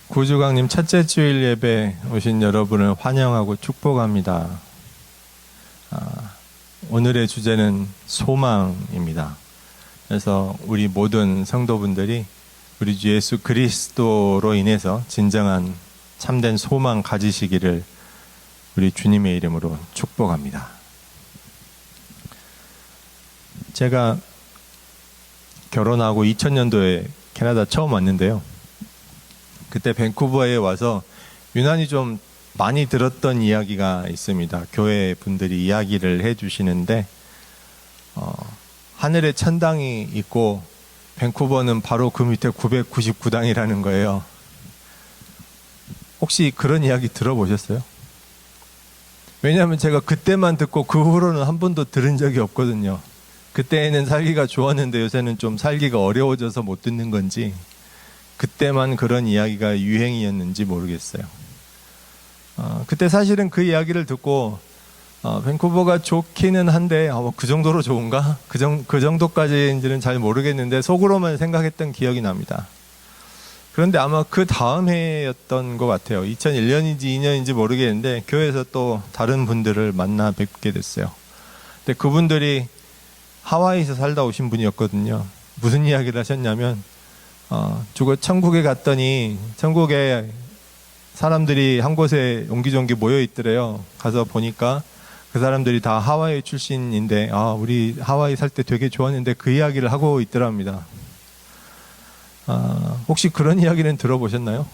구주강님 첫째 주일 예배 오신 여러분을 환영하고 축복합니다. 오늘의 주제는 소망입니다. 그래서 우리 모든 성도분들이 우리 주 예수 그리스도로 인해서 진정한 참된 소망 가지시기를 우리 주님의 이름으로 축복합니다. 제가 결혼하고 2000년도에 캐나다 처음 왔는데요. 그때 밴쿠버에 와서 유난히 좀 많이 들었던 이야기가 있습니다. 교회 분들이 이야기를 해주시는데 하늘에 천당이 있고 밴쿠버는 바로 그 밑에 999당이라는 거예요. 혹시 그런 이야기 들어보셨어요? 왜냐하면 제가 그때만 듣고 그 후로는 한 번도 들은 적이 없거든요. 그때는 살기가 좋았는데 요새는 좀 살기가 어려워져서 못 듣는 건지 그때만 그런 이야기가 유행이었는지 모르겠어요. 그때 사실은 그 이야기를 듣고 밴쿠버가 좋기는 한데 그 정도로 좋은가? 그 정도까지인지는 잘 모르겠는데 속으로만 생각했던 기억이 납니다. 그런데 아마 그 다음 해였던 것 같아요. 2001년인지 2년인지 모르겠는데 교회에서 또 다른 분들을 만나 뵙게 됐어요. 근데 그분들이 하와이에서 살다 오신 분이었거든요. 무슨 이야기를 하셨냐면 죽어 천국에 갔더니 천국에 사람들이 한 곳에 옹기종기 모여 있더래요. 가서 보니까 그 사람들이 다 하와이 출신인데 우리 하와이 살 때 되게 좋았는데 그 이야기를 하고 있더랍니다. 혹시 그런 이야기는 들어보셨나요?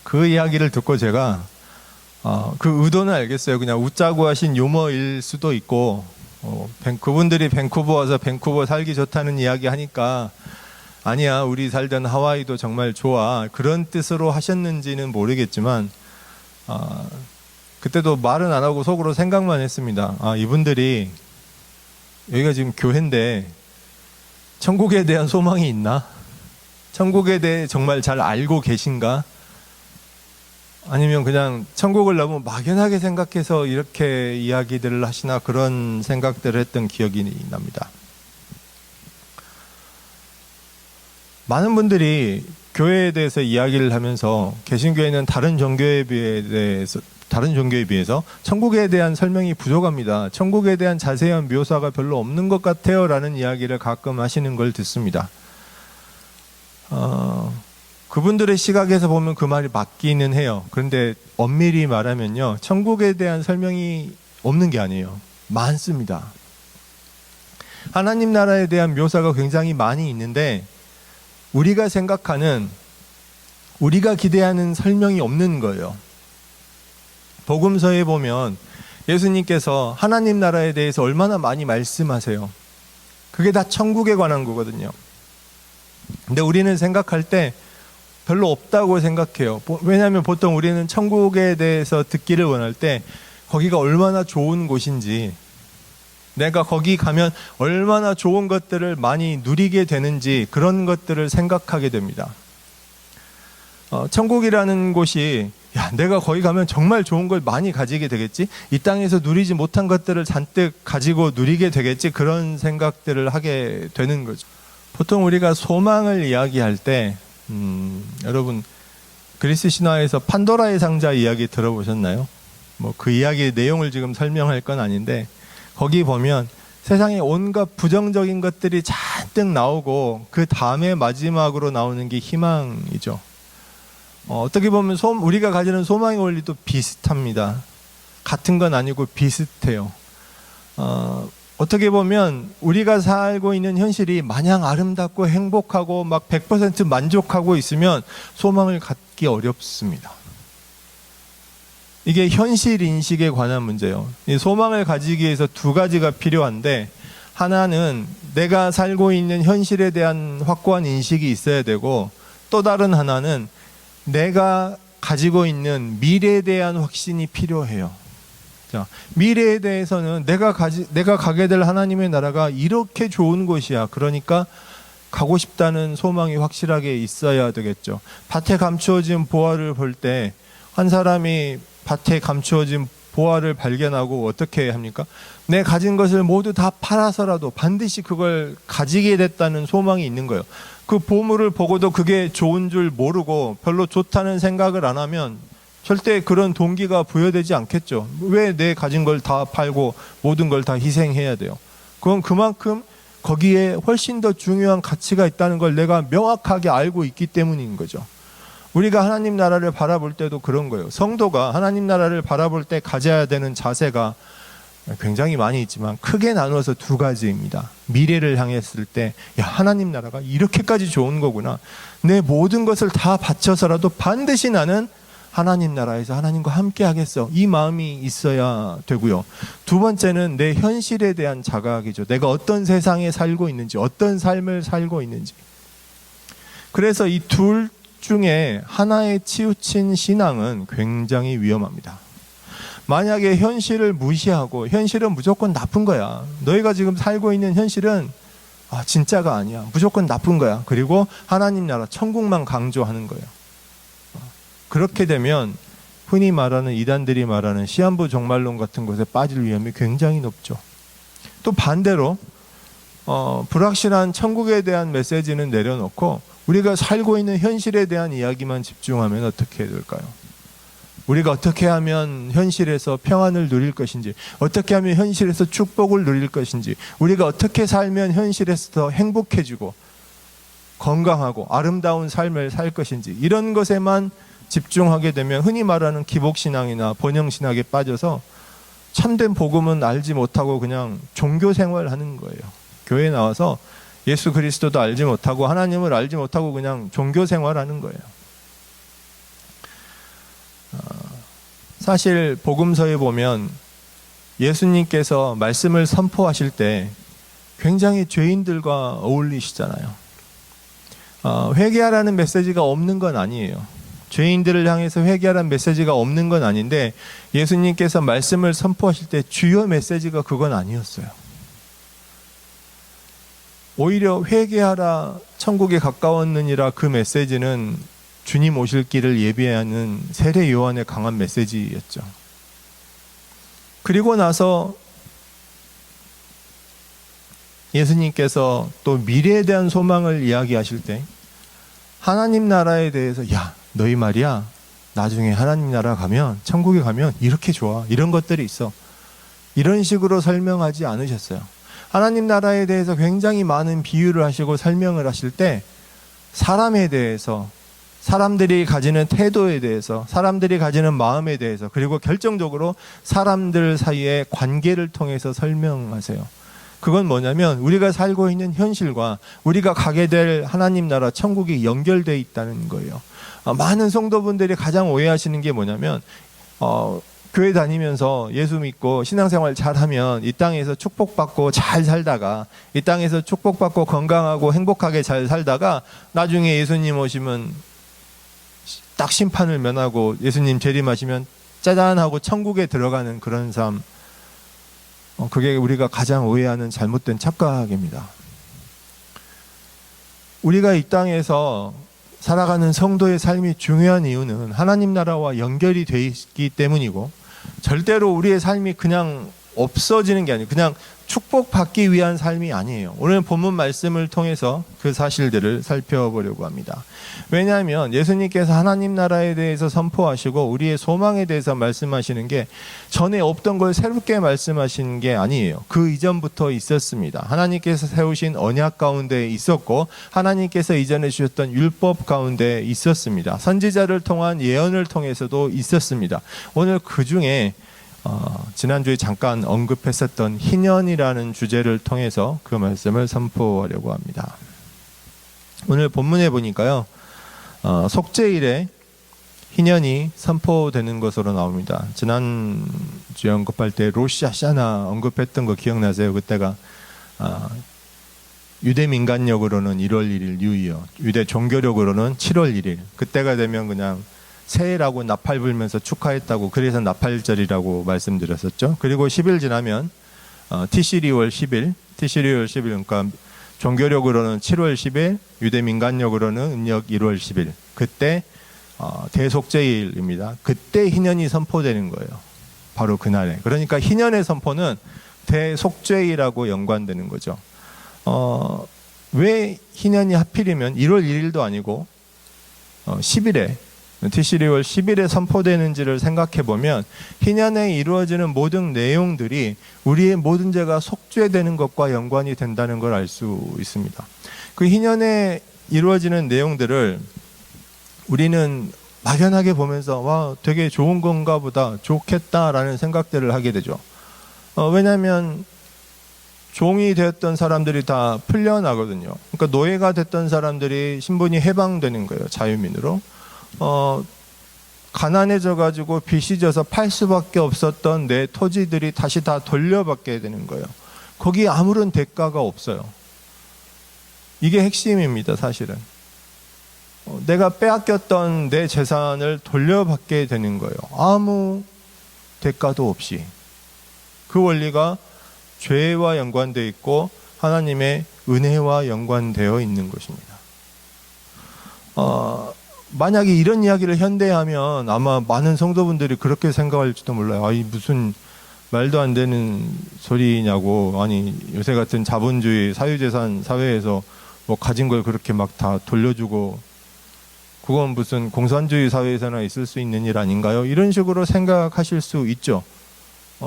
그 이야기를 듣고 제가 그 의도는 알겠어요. 그냥 웃자고 하신 유머일 수도 있고 그분들이 밴쿠버 와서 밴쿠버 살기 좋다는 이야기 하니까 아니야 우리 살던 하와이도 정말 좋아 그런 뜻으로 하셨는지는 모르겠지만 그때도 말은 안 하고 속으로 생각만 했습니다. 이분들이 여기가 지금 교회인데 천국에 대한 소망이 있나? 천국에 대해 정말 잘 알고 계신가? 아니면 그냥 천국을 너무 막연하게 생각해서 이렇게 이야기들을 하시나 그런 생각들을 했던 기억이 납니다. 많은 분들이 교회에 대해서 이야기를 하면서 개신교회는 다른 종교에 비해서 천국에 대한 설명이 부족합니다. 천국에 대한 자세한 묘사가 별로 없는 것 같아요 라는 이야기를 가끔 하시는 걸 듣습니다. 그분들의 시각에서 보면 그 말이 맞기는 해요. 그런데 엄밀히 말하면요, 천국에 대한 설명이 없는 게 아니에요. 많습니다. 하나님 나라에 대한 묘사가 굉장히 많이 있는데 우리가 생각하는, 우리가 기대하는 설명이 없는 거예요. 복음서에 보면 예수님께서 하나님 나라에 대해서 얼마나 많이 말씀하세요. 그게 다 천국에 관한 거거든요. 근데 우리는 생각할 때 별로 없다고 생각해요. 왜냐하면 보통 우리는 천국에 대해서 듣기를 원할 때 거기가 얼마나 좋은 곳인지, 내가 거기 가면 얼마나 좋은 것들을 많이 누리게 되는지 그런 것들을 생각하게 됩니다. 천국이라는 곳이 내가 거기 가면 정말 좋은 걸 많이 가지게 되겠지? 이 땅에서 누리지 못한 것들을 잔뜩 가지고 누리게 되겠지? 그런 생각들을 하게 되는 거죠. 보통 우리가 소망을 이야기할 때 여러분 그리스 신화에서 판도라의 상자 이야기 들어보셨나요? 그 이야기의 내용을 지금 설명할 건 아닌데 거기 보면 세상에 온갖 부정적인 것들이 잔뜩 나오고 그 다음에 마지막으로 나오는 게 희망이죠. 어떻게 보면 우리가 가지는 소망의 원리도 비슷합니다. 같은 건 아니고 비슷해요. 어떻게 보면 우리가 살고 있는 현실이 마냥 아름답고 행복하고 막 100% 만족하고 있으면 소망을 갖기 어렵습니다. 이게 현실 인식에 관한 문제예요. 이 소망을 가지기 위해서 두 가지가 필요한데, 하나는 내가 살고 있는 현실에 대한 확고한 인식이 있어야 되고, 또 다른 하나는 내가 가지고 있는 미래에 대한 확신이 필요해요. 자, 미래에 대해서는 내가 가게 될 하나님의 나라가 이렇게 좋은 곳이야. 그러니까 가고 싶다는 소망이 확실하게 있어야 되겠죠. 밭에 감추어진 보화를 볼 때 한 사람이 밭에 감추어진 보화를 발견하고 어떻게 합니까? 내 가진 것을 모두 다 팔아서라도 반드시 그걸 가지게 됐다는 소망이 있는 거예요. 그 보물을 보고도 그게 좋은 줄 모르고 별로 좋다는 생각을 안 하면 절대 그런 동기가 부여되지 않겠죠. 왜 내 가진 걸 다 팔고 모든 걸 다 희생해야 돼요? 그건 그만큼 거기에 훨씬 더 중요한 가치가 있다는 걸 내가 명확하게 알고 있기 때문인 거죠. 우리가 하나님 나라를 바라볼 때도 그런 거예요. 성도가 하나님 나라를 바라볼 때 가져야 되는 자세가 굉장히 많이 있지만 크게 나누어서 두 가지입니다. 미래를 향했을 때, 야, 하나님 나라가 이렇게까지 좋은 거구나. 내 모든 것을 다 바쳐서라도 반드시 나는 하나님 나라에서 하나님과 함께 하겠어. 이 마음이 있어야 되고요. 두 번째는 내 현실에 대한 자각이죠. 내가 어떤 세상에 살고 있는지, 어떤 삶을 살고 있는지. 그래서 이 둘 중에 하나에 치우친 신앙은 굉장히 위험합니다. 만약에 현실을 무시하고 현실은 무조건 나쁜 거야. 너희가 지금 살고 있는 현실은 진짜가 아니야. 무조건 나쁜 거야. 그리고 하나님 나라, 천국만 강조하는 거예요. 그렇게 되면 흔히 말하는 이단들이 말하는 시한부 종말론 같은 것에 빠질 위험이 굉장히 높죠. 또 반대로 불확실한 천국에 대한 메시지는 내려놓고 우리가 살고 있는 현실에 대한 이야기만 집중하면 어떻게 될까요? 우리가 어떻게 하면 현실에서 평안을 누릴 것인지, 어떻게 하면 현실에서 축복을 누릴 것인지, 우리가 어떻게 살면 현실에서 더 행복해지고 건강하고 아름다운 삶을 살 것인지, 이런 것에만 집중하게 되면 흔히 말하는 기복신앙이나 번영신학에 빠져서 참된 복음은 알지 못하고 그냥 종교 생활하는 거예요. 교회에 나와서 예수 그리스도도 알지 못하고 하나님을 알지 못하고 그냥 종교 생활하는 거예요. 사실 복음서에 보면 예수님께서 말씀을 선포하실 때 굉장히 죄인들과 어울리시잖아요. 회개하라는 메시지가 없는 건 아니에요. 죄인들을 향해서 회개하라는 메시지가 없는 건 아닌데 예수님께서 말씀을 선포하실 때 주요 메시지가 그건 아니었어요. 오히려 회개하라, 천국에 가까웠느니라, 그 메시지는 주님 오실 길을 예비하는 세례 요한의 강한 메시지였죠. 그리고 나서 예수님께서 또 미래에 대한 소망을 이야기하실 때 하나님 나라에 대해서, 야, 너희 말이야, 나중에 하나님 나라 가면, 천국에 가면 이렇게 좋아, 이런 것들이 있어, 이런 식으로 설명하지 않으셨어요. 하나님 나라에 대해서 굉장히 많은 비유를 하시고 설명을 하실 때 사람에 대해서, 사람들이 가지는 태도에 대해서, 사람들이 가지는 마음에 대해서, 그리고 결정적으로 사람들 사이의 관계를 통해서 설명하세요. 그건 뭐냐면 우리가 살고 있는 현실과 우리가 가게 될 하나님 나라 천국이 연결되어 있다는 거예요. 많은 성도분들이 가장 오해하시는 게 뭐냐면 교회 다니면서 예수 믿고 신앙생활 잘하면 이 땅에서 축복받고 잘 살다가, 이 땅에서 축복받고 건강하고 행복하게 잘 살다가 나중에 예수님 오시면 딱 심판을 면하고 예수님 재림하시면 짜잔 하고 천국에 들어가는 그런 삶, 그게 우리가 가장 오해하는 잘못된 착각입니다. 우리가 이 땅에서 살아가는 성도의 삶이 중요한 이유는 하나님 나라와 연결이 되어 있기 때문이고, 절대로 우리의 삶이 그냥 없어지는 게 아니에요. 그냥 축복받기 위한 삶이 아니에요. 오늘 본문 말씀을 통해서 그 사실들을 살펴보려고 합니다. 왜냐하면 예수님께서 하나님 나라에 대해서 선포하시고 우리의 소망에 대해서 말씀하시는 게 전에 없던 걸 새롭게 말씀하시는 게 아니에요. 그 이전부터 있었습니다. 하나님께서 세우신 언약 가운데 있었고 하나님께서 이전에 주셨던 율법 가운데 있었습니다. 선지자를 통한 예언을 통해서도 있었습니다. 오늘 그 중에 지난주에 잠깐 언급했었던 희년이라는 주제를 통해서 그 말씀을 선포하려고 합니다. 오늘 본문에 보니까요, 속죄일에 희년이 선포되는 것으로 나옵니다. 지난주에 언급할 때 로시 하샤나 언급했던 거 기억나세요? 그때가 유대 민간력으로는 1월 1일 뉴이어, 유대 종교력으로는 7월 1일, 그때가 되면 그냥 새해라고 나팔 불면서 축하했다고, 그래서 나팔절이라고 말씀드렸었죠. 그리고 10일 지나면 티시리월 10일, 그러니까 종교력으로는 7월 10일, 유대 민간력으로는 음력 1월 10일, 그때 대속죄일입니다. 그때 희년이 선포되는 거예요. 바로 그날에. 그러니까 희년의 선포는 대속죄일하고 연관되는 거죠. 왜 희년이 하필이면 1월 1일도 아니고 10일에 티시리월 10일에 선포되는지를 생각해 보면 희년에 이루어지는 모든 내용들이 우리의 모든 죄가 속죄되는 것과 연관이 된다는 걸 알 수 있습니다. 그 희년에 이루어지는 내용들을 우리는 막연하게 보면서 와 되게 좋은 건가 보다, 좋겠다라는 생각들을 하게 되죠. 왜냐하면 종이 되었던 사람들이 다 풀려나거든요. 그러니까 노예가 됐던 사람들이 신분이 해방되는 거예요. 자유민으로. 가난해져 가지고 빚이 져서 팔 수밖에 없었던 내 토지들이 다시 다 돌려받게 되는 거예요. 거기에 아무런 대가가 없어요. 이게 핵심입니다, 사실은. 내가 빼앗겼던 내 재산을 돌려받게 되는 거예요. 아무 대가도 없이. 그 원리가 죄와 연관되어 있고 하나님의 은혜와 연관되어 있는 것입니다. 만약에 이런 이야기를 현대하면 아마 많은 성도분들이 그렇게 생각할지도 몰라요. 아니 무슨 말도 안 되는 소리냐고. 아니 요새 같은 자본주의 사유재산 사회에서 뭐 가진 걸 그렇게 막 다 돌려주고 그건 무슨 공산주의 사회에서나 있을 수 있는 일 아닌가요? 이런 식으로 생각하실 수 있죠.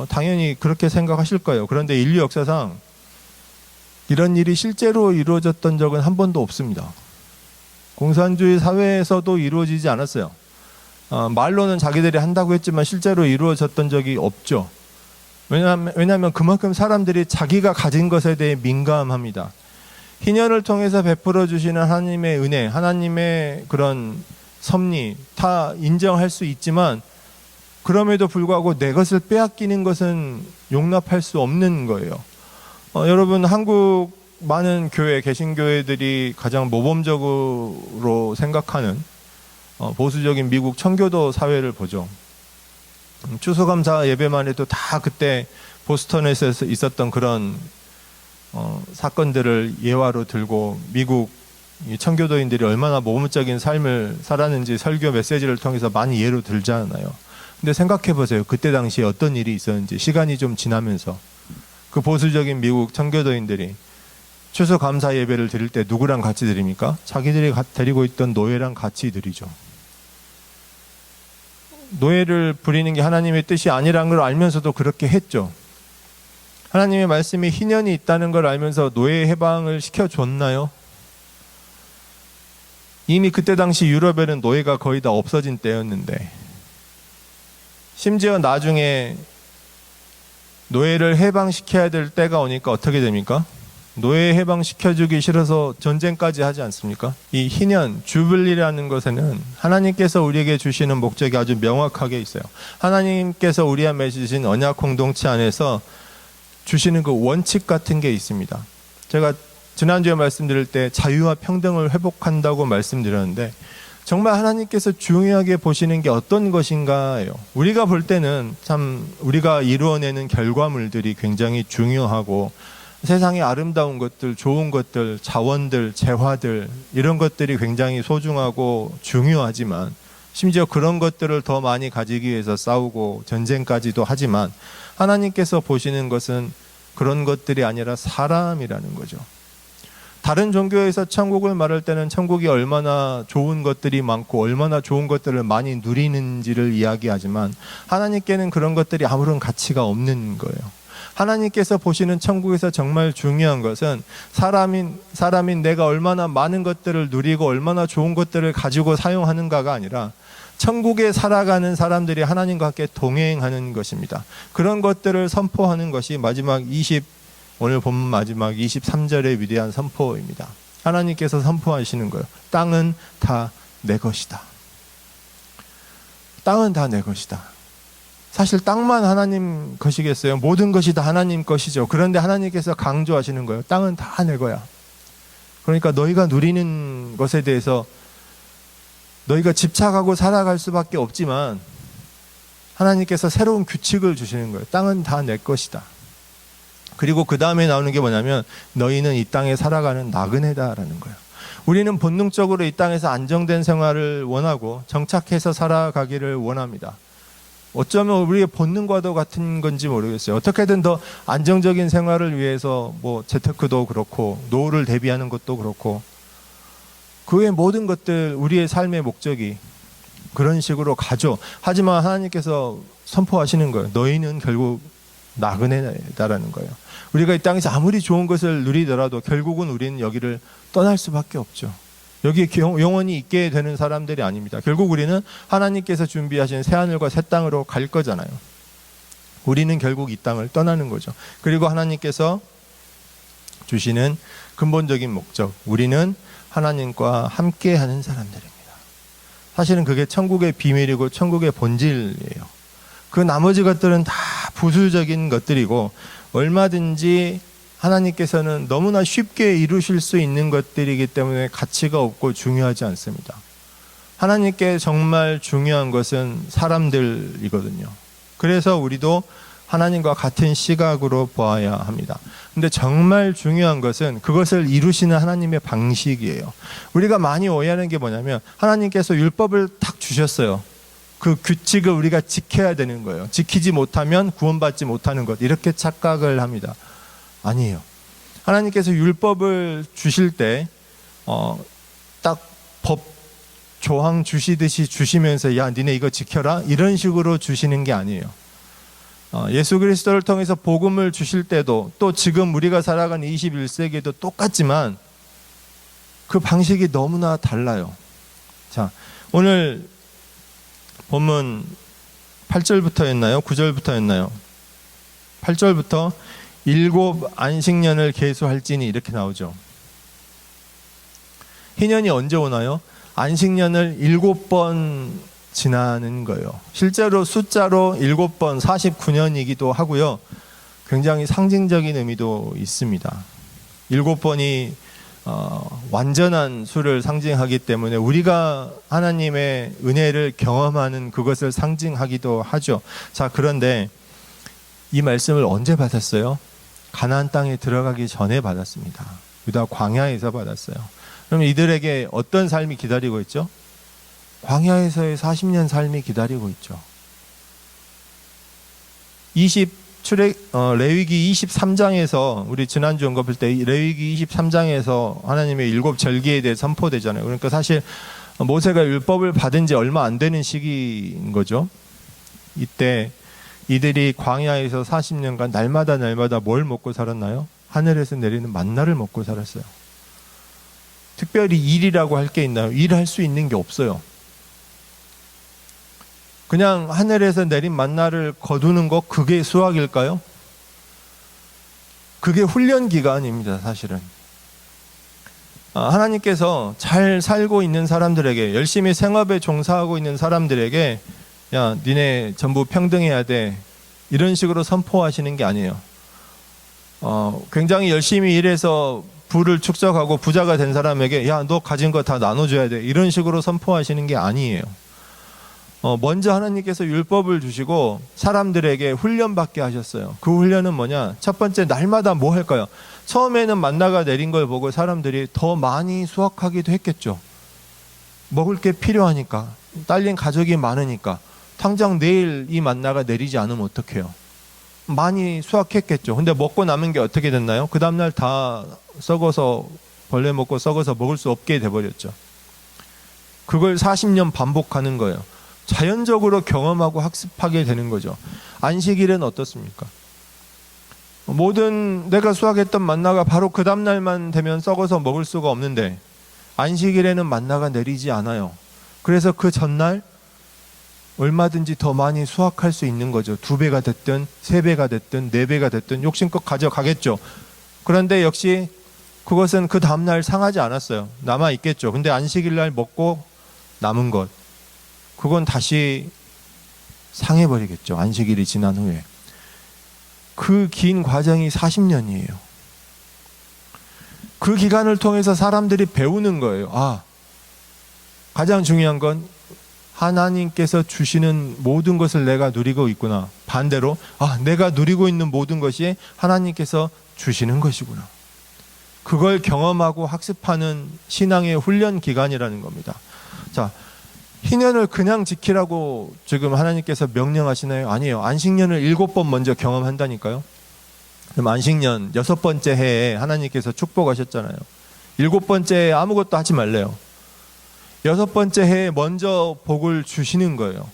당연히 그렇게 생각하실 거예요. 그런데 인류 역사상 이런 일이 실제로 이루어졌던 적은 한 번도 없습니다. 공산주의 사회에서도 이루어지지 않았어요. 말로는 자기들이 한다고 했지만 실제로 이루어졌던 적이 없죠. 왜냐하면 그만큼 사람들이 자기가 가진 것에 대해 민감합니다. 희년을 통해서 베풀어 주시는 하나님의 은혜, 하나님의 그런 섭리 다 인정할 수 있지만 그럼에도 불구하고 내 것을 빼앗기는 것은 용납할 수 없는 거예요. 여러분 한국 많은 교회, 개신교회들이 가장 모범적으로 생각하는 보수적인 미국 청교도 사회를 보죠. 추수감사 예배만 해도 다 그때 보스턴에서 있었던 그런 사건들을 예화로 들고 미국 청교도인들이 얼마나 모범적인 삶을 살았는지 설교 메시지를 통해서 많이 예로 들잖아요. 근데 생각해 보세요. 그때 당시에 어떤 일이 있었는지 시간이 좀 지나면서 그 보수적인 미국 청교도인들이 추수감사 예배를 드릴 때 누구랑 같이 드립니까? 자기들이 데리고 있던 노예랑 같이 드리죠. 노예를 부리는 게 하나님의 뜻이 아니라는 걸 알면서도 그렇게 했죠. 하나님의 말씀이 희년이 있다는 걸 알면서 노예 해방을 시켜줬나요? 이미 그때 당시 유럽에는 노예가 거의 다 없어진 때였는데 심지어 나중에 노예를 해방시켜야 될 때가 오니까 어떻게 됩니까? 노예 해방시켜주기 싫어서 전쟁까지 하지 않습니까? 이 희년, 주빌리라는 것에는 하나님께서 우리에게 주시는 목적이 아주 명확하게 있어요. 하나님께서 우리에게 주신 언약 공동체 안에서 주시는 그 원칙 같은 게 있습니다. 제가 지난주에 말씀드릴 때 자유와 평등을 회복한다고 말씀드렸는데 정말 하나님께서 중요하게 보시는 게 어떤 것인가요? 우리가 볼 때는 참 우리가 이루어내는 결과물들이 굉장히 중요하고 세상의 아름다운 것들, 좋은 것들, 자원들, 재화들 이런 것들이 굉장히 소중하고 중요하지만 심지어 그런 것들을 더 많이 가지기 위해서 싸우고 전쟁까지도 하지만 하나님께서 보시는 것은 그런 것들이 아니라 사람이라는 거죠. 다른 종교에서 천국을 말할 때는 천국이 얼마나 좋은 것들이 많고 얼마나 좋은 것들을 많이 누리는지를 이야기하지만 하나님께는 그런 것들이 아무런 가치가 없는 거예요. 하나님께서 보시는 천국에서 정말 중요한 것은 사람인 내가 얼마나 많은 것들을 누리고 얼마나 좋은 것들을 가지고 사용하는가가 아니라 천국에 살아가는 사람들이 하나님과 함께 동행하는 것입니다. 그런 것들을 선포하는 것이 오늘 본문 마지막 23절의 위대한 선포입니다. 하나님께서 선포하시는 거예요. 땅은 다 내 것이다. 땅은 다 내 것이다. 사실 땅만 하나님 것이겠어요? 모든 것이 다 하나님 것이죠. 그런데 하나님께서 강조하시는 거예요. 땅은 다 내 거야. 그러니까 너희가 누리는 것에 대해서 너희가 집착하고 살아갈 수밖에 없지만 하나님께서 새로운 규칙을 주시는 거예요. 땅은 다 내 것이다. 그리고 그 다음에 나오는 게 뭐냐면 너희는 이 땅에 살아가는 나그네다라는 거예요. 우리는 본능적으로 이 땅에서 안정된 생활을 원하고 정착해서 살아가기를 원합니다. 어쩌면 우리의 본능과도 같은 건지 모르겠어요. 어떻게든 더 안정적인 생활을 위해서 뭐 재테크도 그렇고 노후를 대비하는 것도 그렇고 그 외 모든 것들 우리의 삶의 목적이 그런 식으로 가죠. 하지만 하나님께서 선포하시는 거예요. 너희는 결국 나그네다라는 거예요. 우리가 이 땅에서 아무리 좋은 것을 누리더라도 결국은 우리는 여기를 떠날 수밖에 없죠. 여기에 영원히 있게 되는 사람들이 아닙니다. 결국 우리는 하나님께서 준비하신 새하늘과 새 땅으로 갈 거잖아요. 우리는 결국 이 땅을 떠나는 거죠. 그리고 하나님께서 주시는 근본적인 목적, 우리는 하나님과 함께하는 사람들입니다. 사실은 그게 천국의 비밀이고 천국의 본질이에요. 그 나머지 것들은 다 부수적인 것들이고 얼마든지 하나님께서는 너무나 쉽게 이루실 수 있는 것들이기 때문에 가치가 없고 중요하지 않습니다. 하나님께 정말 중요한 것은 사람들이거든요. 그래서 우리도 하나님과 같은 시각으로 보아야 합니다. 근데 정말 중요한 것은 그것을 이루시는 하나님의 방식이에요. 우리가 많이 오해하는 게 뭐냐면 하나님께서 율법을 탁 주셨어요. 그 규칙을 우리가 지켜야 되는 거예요. 지키지 못하면 구원받지 못하는 것, 이렇게 착각을 합니다. 아니에요. 하나님께서 율법을 주실 때 딱 법 조항 주시듯이 주시면서 야 니네 이거 지켜라 이런 식으로 주시는 게 아니에요. 예수 그리스도를 통해서 복음을 주실 때도 또 지금 우리가 살아가는 21세기에도 똑같지만 그 방식이 너무나 달라요. 자, 오늘 본문 8절부터였나요? 9절부터였나요? 8절부터 일곱 안식년을 계수할지니 이렇게 나오죠. 희년이 언제 오나요? 안식년을 7번 지나는 거예요. 실제로 숫자로 7번 49년이기도 하고요. 굉장히 상징적인 의미도 있습니다. 7번이 완전한 수를 상징하기 때문에 우리가 하나님의 은혜를 경험하는 그것을 상징하기도 하죠. 자, 그런데 이 말씀을 언제 받았어요? 가나안 땅에 들어가기 전에 받았습니다. 유다 광야에서 받았어요. 그럼 이들에게 어떤 삶이 기다리고 있죠? 광야에서의 40년 삶이 기다리고 있죠. 레위기 23장에서 우리 지난주 언급할 때 레위기 23장에서 하나님의 7절기에 대해 선포되잖아요. 그러니까 사실 모세가 율법을 받은 지 얼마 안 되는 시기인 거죠. 이때 이들이 광야에서 40년간 날마다 뭘 먹고 살았나요? 하늘에서 내리는 만나를 먹고 살았어요. 특별히 일이라고 할 게 있나요? 일할 수 있는 게 없어요. 그냥 하늘에서 내린 만나를 거두는 것, 그게 수학일까요? 그게 훈련 기간입니다, 사실은. 하나님께서 잘 살고 있는 사람들에게, 열심히 생업에 종사하고 있는 사람들에게 야, 니네 전부 평등해야 돼, 이런 식으로 선포하시는 게 아니에요. 굉장히 열심히 일해서 부를 축적하고 부자가 된 사람에게 야, 너 가진 거 다 나눠줘야 돼, 이런 식으로 선포하시는 게 아니에요. 먼저 하나님께서 율법을 주시고 사람들에게 훈련받게 하셨어요. 그 훈련은 뭐냐? 첫 번째, 날마다 뭐 할까요? 처음에는 만나가 내린 걸 보고 사람들이 더 많이 수확하기도 했겠죠. 먹을 게 필요하니까, 딸린 가족이 많으니까. 당장 내일 이 만나가 내리지 않으면 어떡해요? 많이 수확했겠죠. 근데 먹고 남은 게 어떻게 됐나요? 그 다음날 다 썩어서, 벌레 먹고 썩어서 먹을 수 없게 돼버렸죠. 그걸 40년 반복하는 거예요. 자연적으로 경험하고 학습하게 되는 거죠. 안식일은 어떻습니까? 모든 내가 수확했던 만나가 바로 그 다음날만 되면 썩어서 먹을 수가 없는데 안식일에는 만나가 내리지 않아요. 그래서 그 전날 얼마든지 더 많이 수확할 수 있는 거죠. 2배가 됐든 3배가 됐든 4배가 됐든 욕심껏 가져가겠죠. 그런데 역시 그것은 그 다음날 상하지 않았어요. 남아있겠죠. 근데 안식일날 먹고 남은 것, 그건 다시 상해버리겠죠. 안식일이 지난 후에. 그 긴 과정이 40년이에요. 그 기간을 통해서 사람들이 배우는 거예요. 가장 중요한 건 하나님께서 주시는 모든 것을 내가 누리고 있구나. 반대로 내가 누리고 있는 모든 것이 하나님께서 주시는 것이구나. 그걸 경험하고 학습하는 신앙의 훈련 기간이라는 겁니다. 자, 희년을 그냥 지키라고 지금 하나님께서 명령하시나요? 아니에요. 안식년을 7번 먼저 경험한다니까요. 그럼 안식년 6번째 해에 하나님께서 축복하셨잖아요. 7번째 해에 아무것도 하지 말래요. 6번째 해에 먼저 복을 주시는 거예요.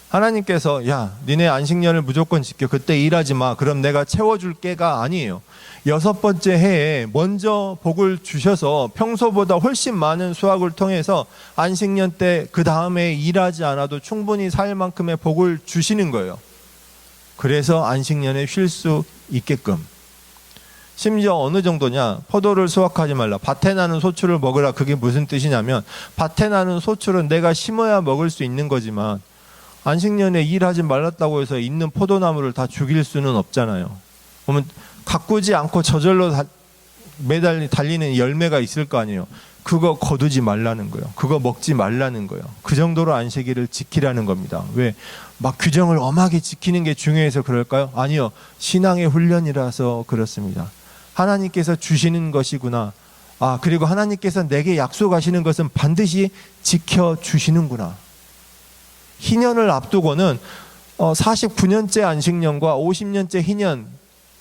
하나님께서 야, 니네 안식년을 무조건 지켜. 그때 일하지 마. 그럼 내가 채워줄게가 아니에요. 6번째 해에 먼저 복을 주셔서 평소보다 훨씬 많은 수확을 통해서 안식년 때 그 다음에 일하지 않아도 충분히 살 만큼의 복을 주시는 거예요. 그래서 안식년에 쉴 수 있게끔. 심지어 어느 정도냐, 포도를 수확하지 말라, 밭에 나는 소출을 먹으라. 그게 무슨 뜻이냐면 밭에 나는 소출은 내가 심어야 먹을 수 있는 거지만 안식년에 일하지 말랐다고 해서 있는 포도나무를 다 죽일 수는 없잖아요. 그러면 가꾸지 않고 저절로 매달 달리는 열매가 있을 거 아니에요. 그거 거두지 말라는 거예요. 그거 먹지 말라는 거예요. 그 정도로 안식일을 지키라는 겁니다. 왜? 막 규정을 엄하게 지키는 게 중요해서 그럴까요? 아니요. 신앙의 훈련이라서 그렇습니다. 하나님께서 주시는 것이구나. 아, 그리고 하나님께서 내게 약속하시는 것은 반드시 지켜주시는구나. 희년을 앞두고는 49년째 안식년과 50년째 희년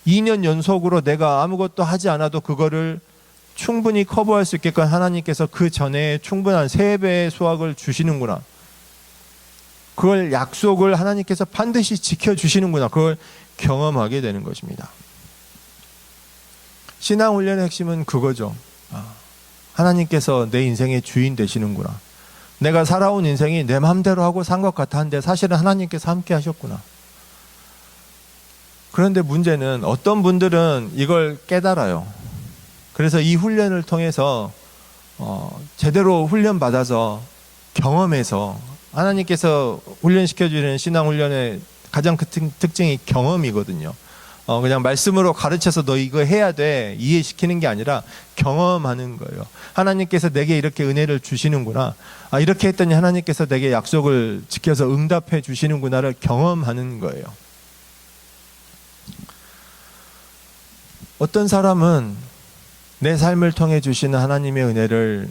2년 연속으로 내가 아무것도 하지 않아도 그거를 충분히 커버할 수 있게끔 하나님께서 그 전에 충분한 3배의 수확을 주시는구나. 그걸 약속을 하나님께서 반드시 지켜주시는구나. 그걸 경험하게 되는 것입니다. 신앙훈련의 핵심은 그거죠. 하나님께서 내 인생의 주인 되시는구나. 내가 살아온 인생이 내 마음대로 하고 산 것 같았는데 사실은 하나님께서 함께 하셨구나. 그런데 문제는 어떤 분들은 이걸 깨달아요. 그래서 이 훈련을 통해서 제대로 훈련받아서 경험해서, 하나님께서 훈련시켜주는 신앙훈련의 가장 큰 특징이 경험이거든요. 그냥 말씀으로 가르쳐서 너 이거 해야 돼 이해시키는 게 아니라 경험하는 거예요. 하나님께서 내게 이렇게 은혜를 주시는구나. 이렇게 했더니 하나님께서 내게 약속을 지켜서 응답해 주시는구나를 경험하는 거예요. 어떤 사람은 내 삶을 통해 주시는 하나님의 은혜를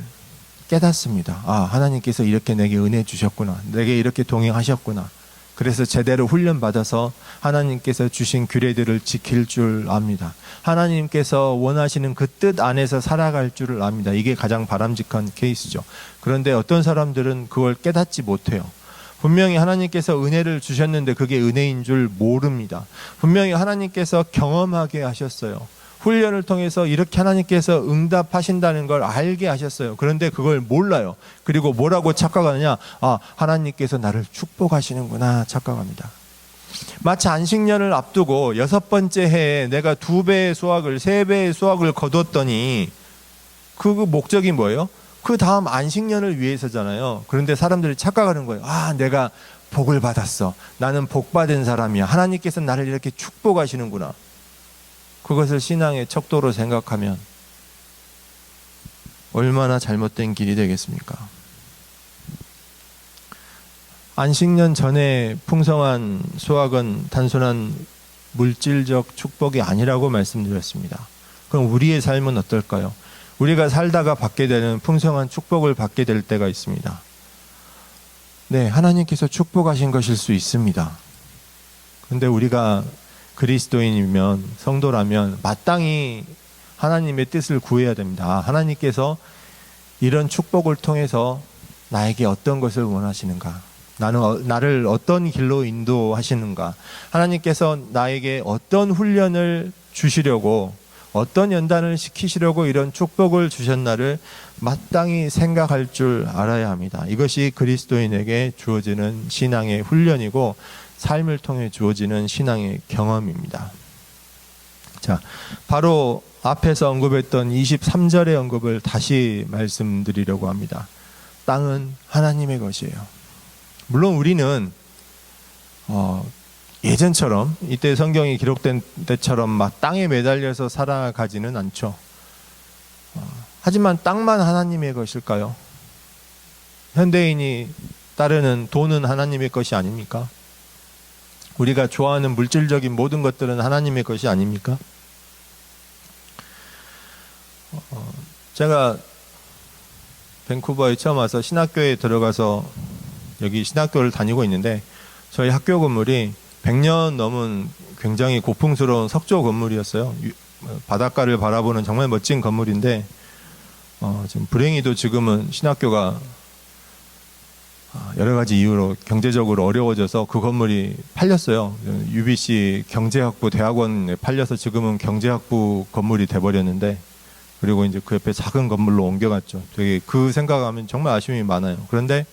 깨닫습니다. 하나님께서 이렇게 내게 은혜 주셨구나. 내게 이렇게 동행하셨구나. 그래서 제대로 훈련받아서 하나님께서 주신 규례들을 지킬 줄 압니다. 하나님께서 원하시는 그 뜻 안에서 살아갈 줄을 압니다. 이게 가장 바람직한 케이스죠. 그런데 어떤 사람들은 그걸 깨닫지 못해요. 분명히 하나님께서 은혜를 주셨는데 그게 은혜인 줄 모릅니다. 분명히 하나님께서 경험하게 하셨어요. 훈련을 통해서 이렇게 하나님께서 응답하신다는 걸 알게 하셨어요. 그런데 그걸 몰라요. 그리고 뭐라고 착각하느냐? 하나님께서 나를 축복하시는구나 착각합니다. 마치 안식년을 앞두고 6번째 해에 내가 2배의 수확을 3배의 수확을 거뒀더니 그 목적이 뭐예요? 그 다음 안식년을 위해서잖아요. 그런데 사람들이 착각하는 거예요. 내가 복을 받았어. 나는 복 받은 사람이야. 하나님께서 나를 이렇게 축복하시는구나. 그것을 신앙의 척도로 생각하면 얼마나 잘못된 길이 되겠습니까? 안식년 전에 풍성한 수확은 단순한 물질적 축복이 아니라고 말씀드렸습니다. 그럼 우리의 삶은 어떨까요? 우리가 살다가 받게 되는 풍성한 축복을 받게 될 때가 있습니다. 네, 하나님께서 축복하신 것일 수 있습니다. 그런데 우리가 그리스도인이면, 성도라면 마땅히 하나님의 뜻을 구해야 됩니다. 하나님께서 이런 축복을 통해서 나에게 어떤 것을 원하시는가? 나를 어떤 길로 인도하시는가? 하나님께서 나에게 어떤 훈련을 주시려고, 어떤 연단을 시키시려고 이런 축복을 주셨나를 마땅히 생각할 줄 알아야 합니다. 이것이 그리스도인에게 주어지는 신앙의 훈련이고 삶을 통해 주어지는 신앙의 경험입니다. 자, 바로 앞에서 언급했던 23절의 언급을 다시 말씀드리려고 합니다. 땅은 하나님의 것이에요. 물론 우리는 예전처럼, 이때 성경이 기록된 때처럼 막 땅에 매달려서 살아가지는 않죠. 하지만 땅만 하나님의 것일까요? 현대인이 따르는 돈은 하나님의 것이 아닙니까? 우리가 좋아하는 물질적인 모든 것들은 하나님의 것이 아닙니까? 제가 밴쿠버에 처음 와서 신학교에 들어가서 여기 신학교를 다니고 있는데 저희 학교 건물이 100년 넘은 굉장히 고풍스러운 석조 건물이었어요. 바닷가를 바라보는 정말 멋진 건물인데 지금 불행히도 지금은 신학교가 여러 가지 이유로 경제적으로 어려워져서 그 건물이 팔렸어요. UBC 경제학부 대학원에 팔려서 지금은 경제학부 건물이 돼버렸는데, 그리고 이제 그 옆에 작은 건물로 옮겨갔죠. 되게 그 생각하면 정말 아쉬움이 많아요. 그런데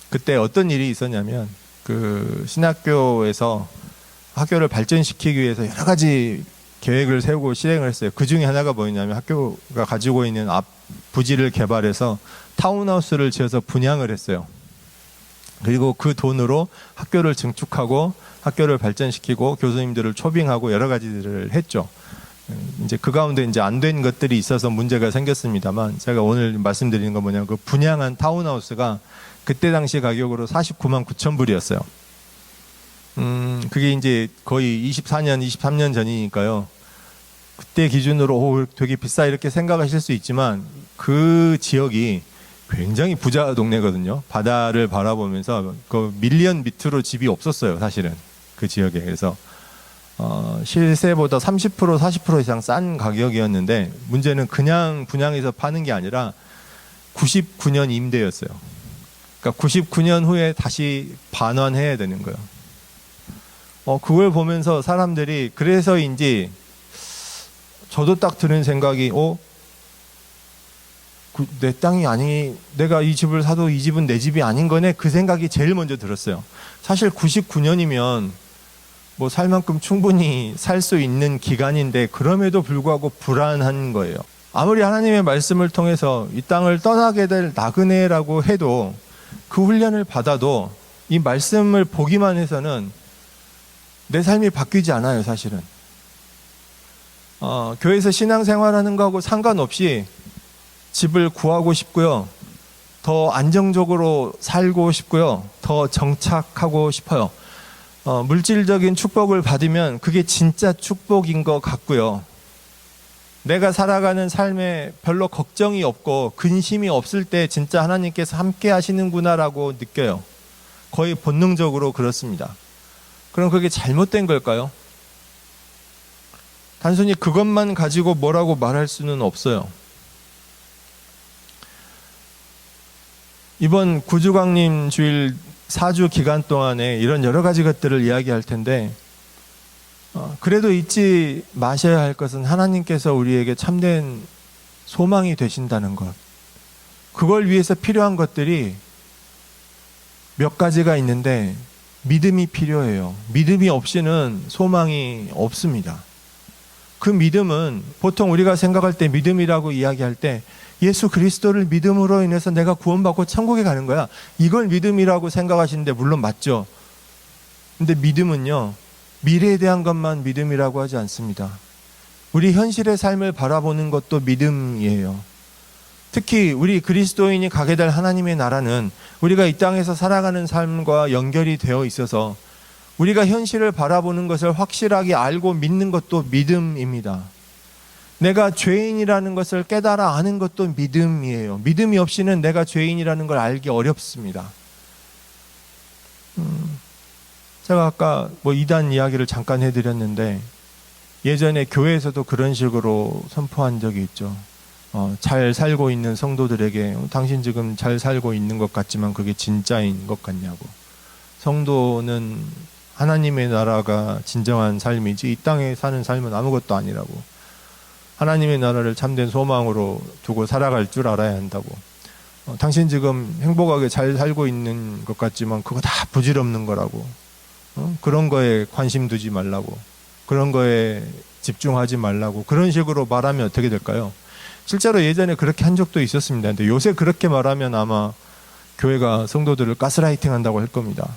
그때 어떤 일이 있었냐면 그 신학교에서 학교를 발전시키기 위해서 여러 가지 계획을 세우고 실행을 했어요. 그 중에 하나가 뭐였냐면 학교가 가지고 있는 앞 부지를 개발해서 타운하우스를 지어서 분양을 했어요. 그리고 그 돈으로 학교를 증축하고 학교를 발전시키고 교수님들을 초빙하고 여러 가지들을 했죠. 이제 그 가운데 이제 안 된 것들이 있어서 문제가 생겼습니다만, 제가 오늘 말씀드리는 건 뭐냐면 그 분양한 타운하우스가 그때 당시 가격으로 49만 9천 불이었어요. 그게 이제 거의 24년, 23년 전이니까요. 그때 기준으로 되게 비싸 이렇게 생각하실 수 있지만 그 지역이 굉장히 부자 동네거든요. 바다를 바라보면서 그 밀리언 밑으로 집이 없었어요, 사실은 그 지역에. 그래서 실세보다 30% 40% 이상 싼 가격이었는데, 문제는 그냥 분양해서 파는 게 아니라 99년 임대였어요. 그러니까 99년 후에 다시 반환해야 되는 거예요. 그걸 보면서 사람들이, 그래서인지 저도 딱 드는 생각이 내 땅이 아니, 내가 이 집을 사도 이 집은 내 집이 아닌 거네, 그 생각이 제일 먼저 들었어요. 사실 99년이면 뭐 살 만큼 충분히 살 수 있는 기간인데 그럼에도 불구하고 불안한 거예요. 아무리 하나님의 말씀을 통해서 이 땅을 떠나게 될 나그네라고 해도, 그 훈련을 받아도 이 말씀을 보기만 해서는 내 삶이 바뀌지 않아요, 사실은. 교회에서 신앙생활하는 거하고 상관없이 집을 구하고 싶고요, 더 안정적으로 살고 싶고요, 더 정착하고 싶어요. 물질적인 축복을 받으면 그게 진짜 축복인 것 같고요, 내가 살아가는 삶에 별로 걱정이 없고 근심이 없을 때 진짜 하나님께서 함께 하시는구나라고 느껴요. 거의 본능적으로 그렇습니다. 그럼 그게 잘못된 걸까요? 단순히 그것만 가지고 뭐라고 말할 수는 없어요. 이번 구주광림 주일 4주 기간 동안에 이런 여러 가지 것들을 이야기할 텐데, 그래도 잊지 마셔야 할 것은 하나님께서 우리에게 참된 소망이 되신다는 것. 그걸 위해서 필요한 것들이 몇 가지가 있는데 믿음이 필요해요. 믿음이 없이는 소망이 없습니다. 그 믿음은 보통 우리가 생각할 때, 믿음이라고 이야기할 때 예수 그리스도를 믿음으로 인해서 내가 구원받고 천국에 가는 거야, 이걸 믿음이라고 생각하시는데 물론 맞죠. 근데 믿음은요, 미래에 대한 것만 믿음이라고 하지 않습니다. 우리 현실의 삶을 바라보는 것도 믿음이에요. 특히 우리 그리스도인이 가게 될 하나님의 나라는 우리가 이 땅에서 살아가는 삶과 연결이 되어 있어서 우리가 현실을 바라보는 것을 확실하게 알고 믿는 것도 믿음입니다. 내가 죄인이라는 것을 깨달아 아는 것도 믿음이에요. 믿음이 없이는 내가 죄인이라는 걸 알기 어렵습니다. 제가 아까 이단 이야기를 잠깐 해드렸는데, 예전에 교회에서도 그런 식으로 선포한 적이 있죠. 잘 살고 있는 성도들에게 당신 지금 잘 살고 있는 것 같지만 그게 진짜인 것 같냐고. 성도는 하나님의 나라가 진정한 삶이지 이 땅에 사는 삶은 아무것도 아니라고. 하나님의 나라를 참된 소망으로 두고 살아갈 줄 알아야 한다고. 당신 지금 행복하게 잘 살고 있는 것 같지만 그거 다 부질없는 거라고. 그런 거에 관심 두지 말라고. 그런 거에 집중하지 말라고. 그런 식으로 말하면 어떻게 될까요? 실제로 예전에 그렇게 한 적도 있었습니다. 근데 요새 그렇게 말하면 아마 교회가 성도들을 가스라이팅 한다고 할 겁니다.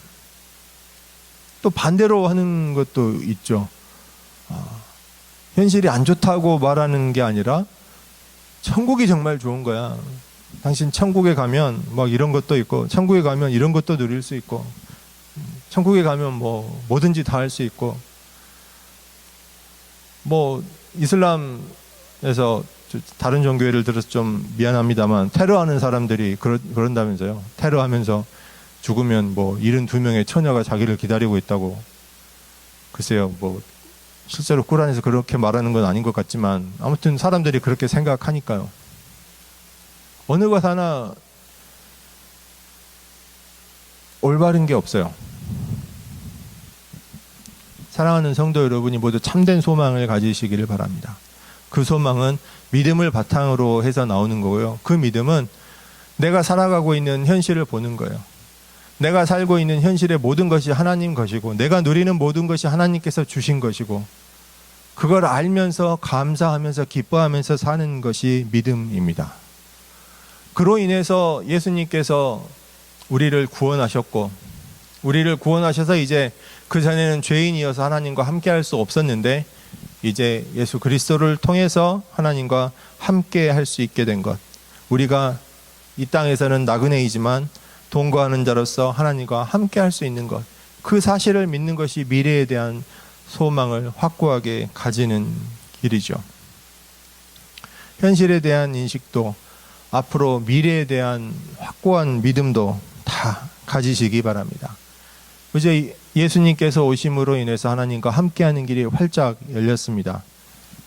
또 반대로 하는 것도 있죠. 현실이 안 좋다고 말하는 게 아니라 천국이 정말 좋은 거야. 당신 천국에 가면 이런 것도 있고, 천국에 가면 이런 것도 누릴 수 있고, 천국에 가면 뭐든지 다 할 수 있고, 이슬람에서 다른 종교를 들어서 좀 미안합니다만 테러하는 사람들이 그런다면서요. 테러하면서 죽으면 뭐 72명의 처녀가 자기를 기다리고 있다고. 글쎄요, 뭐 실제로 꿀 안에서 그렇게 말하는 건 아닌 것 같지만 아무튼 사람들이 그렇게 생각하니까요. 어느 것 하나 올바른 게 없어요. 사랑하는 성도 여러분이 모두 참된 소망을 가지시기를 바랍니다. 그 소망은 믿음을 바탕으로 해서 나오는 거고요. 그 믿음은 내가 살아가고 있는 현실을 보는 거예요. 내가 살고 있는 현실의 모든 것이 하나님 것이고 내가 누리는 모든 것이 하나님께서 주신 것이고 그걸 알면서 감사하면서 기뻐하면서 사는 것이 믿음입니다. 그로 인해서 예수님께서 우리를 구원하셨고 우리를 구원하셔서 이제 그전에는 죄인이어서 하나님과 함께 할 수 없었는데 이제 예수 그리스도를 통해서 하나님과 함께 할 수 있게 된 것, 우리가 이 땅에서는 나그네이지만 동거하는 자로서 하나님과 함께 할 수 있는 것, 그 사실을 믿는 것이 미래에 대한 소망을 확고하게 가지는 길이죠. 현실에 대한 인식도 앞으로 미래에 대한 확고한 믿음도 다 가지시기 바랍니다. 이제 예수님께서 오심으로 인해서 하나님과 함께하는 길이 활짝 열렸습니다.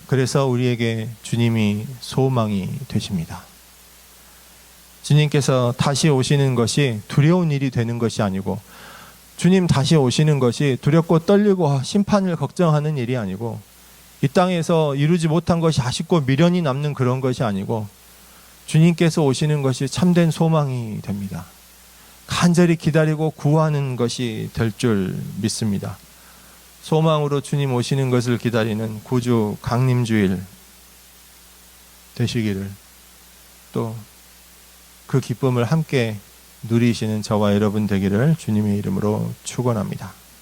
그래서 우리에게 주님이 소망이 되십니다. 주님께서 다시 오시는 것이 두려운 일이 되는 것이 아니고 주님 다시 오시는 것이 두렵고 떨리고 심판을 걱정하는 일이 아니고 이 땅에서 이루지 못한 것이 아쉽고 미련이 남는 그런 것이 아니고 주님께서 오시는 것이 참된 소망이 됩니다. 간절히 기다리고 구하는 것이 될 줄 믿습니다. 소망으로 주님 오시는 것을 기다리는 구주 강림주일 되시기를, 또 그 기쁨을 함께 누리시는 저와 여러분 되기를 주님의 이름으로 축원합니다.